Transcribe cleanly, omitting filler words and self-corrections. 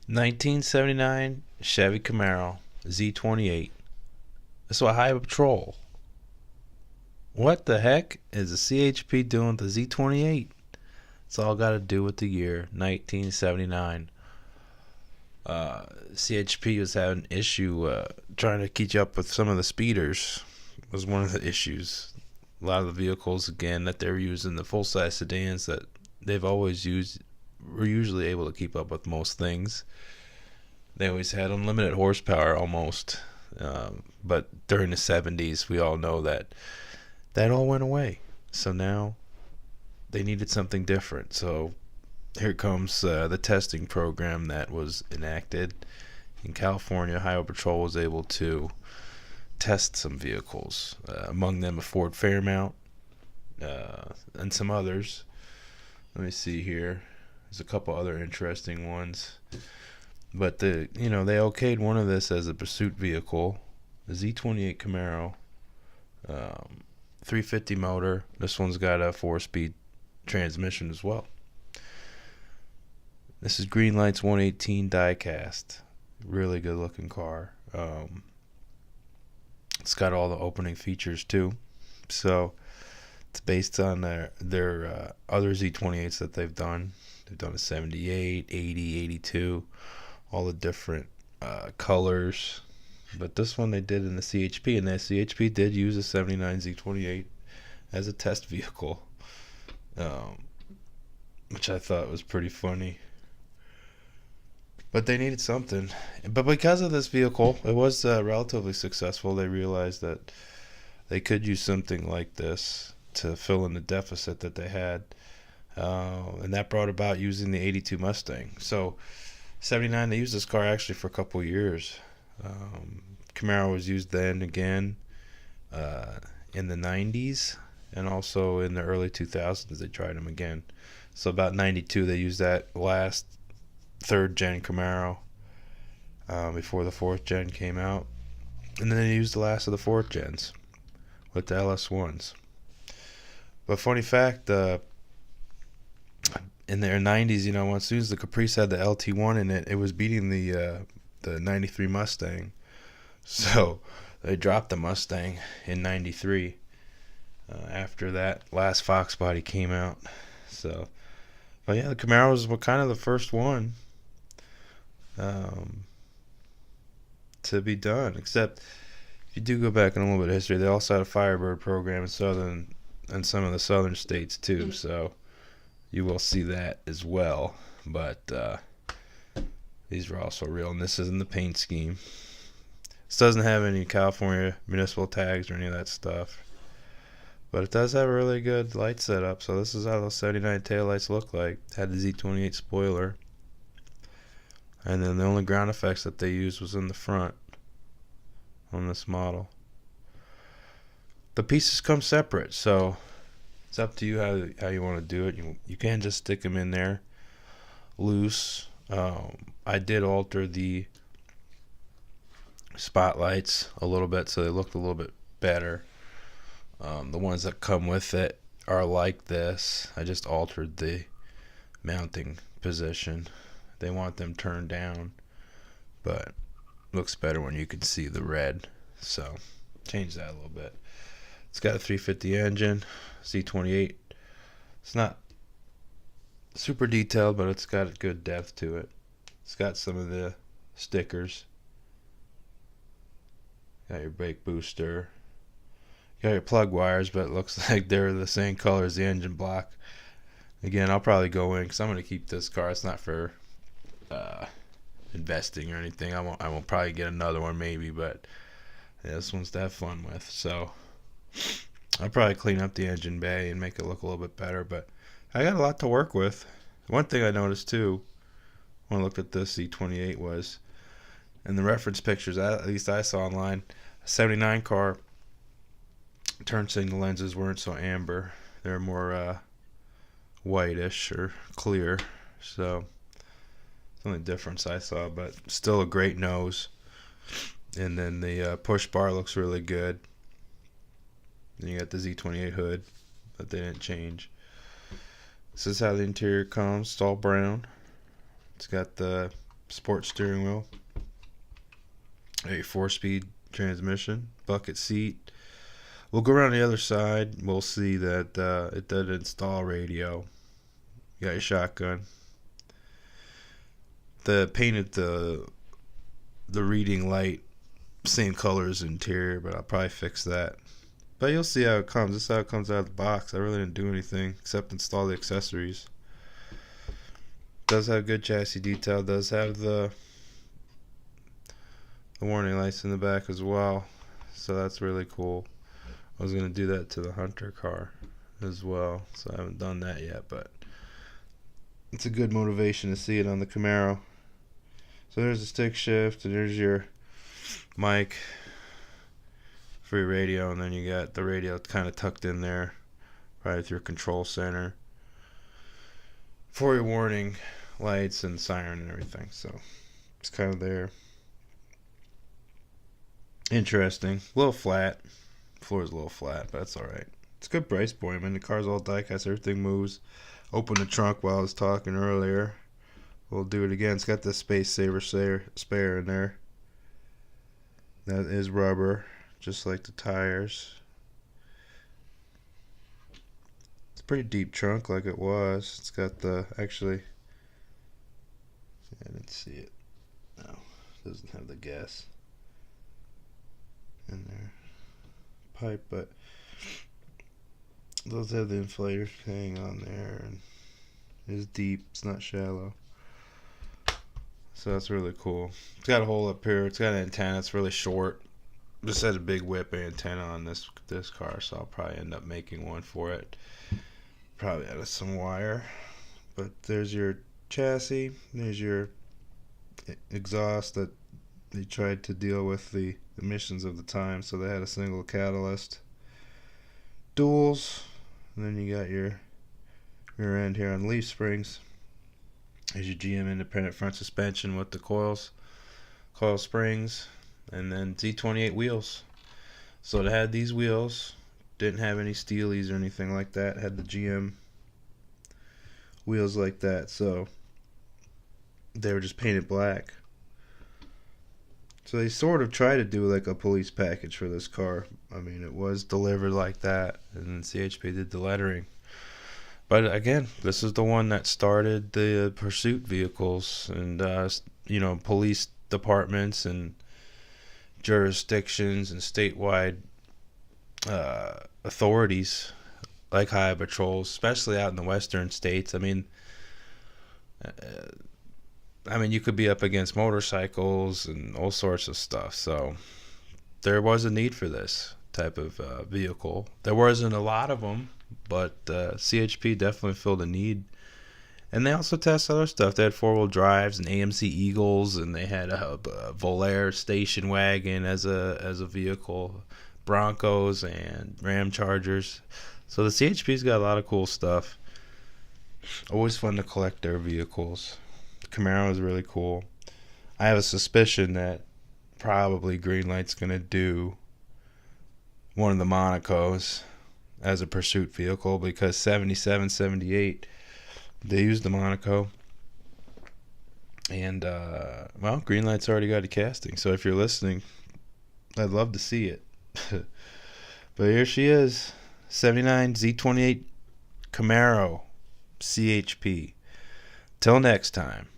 1979 Chevy Camaro Z28. That's what Highway Patrol. What the heck is the C.H.P doing with the Z28? It's all got to do with the year 1979. C.H.P was having an issue trying to keep up with some of the speeders. Was one of the issues. A lot of the vehicles, again, that they're using, the full-size sedans that they've always used, were usually able to keep up with most things. They always had unlimited horsepower almost. But during the 70s, we all know that all went away. So now they needed something different. So here comes the testing program that was enacted in California. Highway Patrol was able to test some vehicles, among them a Ford Fairmount and some others. Let me see here. There's a couple other interesting ones. But they okayed one of this as a pursuit vehicle, the Z28 Camaro, 350 motor. This one's got a 4-speed transmission as well. This is Greenlight's 118 Diecast. Really good looking car. It's got all the opening features too. So it's based on their other Z28s that they've done. They've done a 78, 80, 82, all the different colors. But this one they did in the C.H.P. and the C.H.P. did use a 79 Z28 as a test vehicle, which I thought was pretty funny. But they needed something. But because of this vehicle, it was relatively successful. They realized that they could use something like this to fill in the deficit that they had. And that brought about using the 82 Mustang. So 79, they used this car actually for a couple years. Camaro was used then again in the 90s. And also in the early 2000s, they tried them again. So about 92, they used that last third-gen Camaro before the fourth-gen came out. And then they used the last of the fourth-gens with the LS1s. But funny fact, in their 90s, as soon as the Caprice had the LT1 in it, it was beating the 93 Mustang. So they dropped the Mustang in 93 after that last Fox body came out. So, but yeah, the Camaros were kind of the first one to be done. Except if you do go back in a little bit of history, they also had a Firebird program in some of the southern states too. So you will see that as well. But these are also real, and this isn't the paint scheme. This doesn't have any California municipal tags or any of that stuff. But it does have a really good light setup. So this is how those 79 taillights look like. It had the Z28 spoiler. And then the only ground effects that they used was in the front on this model. The pieces come separate, so it's up to you how you want to do it. You can just stick them in there loose. I did alter the spotlights a little bit so they looked a little bit better. The ones that come with it are like this. I just altered the mounting position. They want them turned down, but looks better when you can see the red. So change that a little bit. It's got a 350 engine, Z28. It's not super detailed, but it's got a good depth to it. It's got some of the stickers. Got your brake booster. Got your plug wires, but it looks like they're the same color as the engine block. Again, I'll probably go in because I'm going to keep this car. It's not for investing or anything. I won't probably get another one maybe, but yeah, this one's to have fun with. So I'll probably clean up the engine bay and make it look a little bit better, but I got a lot to work with. One thing I noticed too when I looked at this Z28 was in the reference pictures, at least I saw online, a 79 car turn signal lenses weren't so amber. They're more whitish or clear. So it's the only difference I saw, but still a great nose. And then the push bar looks really good. Then you got the Z28 hood that they didn't change. This is how the interior comes. It's all brown. It's got the sports steering wheel, a 4-speed transmission, bucket seat. We'll go around the other side. We'll see that it did install radio. You got your shotgun. Painted the reading light same color as the interior, but I'll probably fix that. But you'll see how it comes. This is how it comes out of the box. I really didn't do anything except install the accessories. Does have good chassis detail. Does have the warning lights in the back as well. So that's really cool. I was going to do that to the Hunter car as well. So I haven't done that yet. But it's a good motivation to see it on the Camaro. So there's the stick shift. And there's your mic for your radio, and then you got the radio kind of tucked in there right with your control center for your warning lights and siren and everything. So it's kind of there. Interesting. A little flat. Floor is a little flat, but that's alright. It's a good price point. I mean, the car's all diecast, everything moves. Open the trunk while I was talking earlier. We'll do it again. It's got the space saver spare in there. That is rubber, just like the tires. It's a pretty deep trunk like it was. It's got the, actually, I didn't see it. No, it doesn't have the gas in there. Pipe, but those have the inflators hanging on there, and it's deep, it's not shallow. So that's really cool. It's got a hole up here. It's got an antenna. It's really short. Just had a big whip antenna on this car, so I'll probably end up making one for it. Probably out of some wire. But there's your chassis. There's your exhaust that they tried to deal with the emissions of the time, so they had a single catalyst. Duals. And then you got your rear end here on leaf springs. There's your GM independent front suspension with the coil springs, and then Z28 wheels. So it had these wheels, didn't have any steelies or anything like that. It had the GM wheels like that, so they were just painted black. So they sort of tried to do like a police package for this car. I mean, it was delivered like that, and C.H.P did the lettering. But again, this is the one that started the pursuit vehicles and, police departments and jurisdictions and statewide authorities like highway patrols, especially out in the western states. I mean, you could be up against motorcycles and all sorts of stuff. So there was a need for this type of vehicle. There wasn't a lot of them, but C.H.P definitely filled a need. And they also test other stuff. They had 4-wheel drives and AMC Eagles, and they had a Volair station wagon as a vehicle, Broncos and Ram Chargers. So the C.H.P's got a lot of cool stuff. Always fun to collect their vehicles. The Camaro is really cool. I have a suspicion that probably Greenlight's going to do one of the Monacos as a pursuit vehicle, because 77, 78, they used the Monaco. And, Greenlight's already got a casting. So if you're listening, I'd love to see it. But here she is, 79 Z28 Camaro C.H.P. Till next time.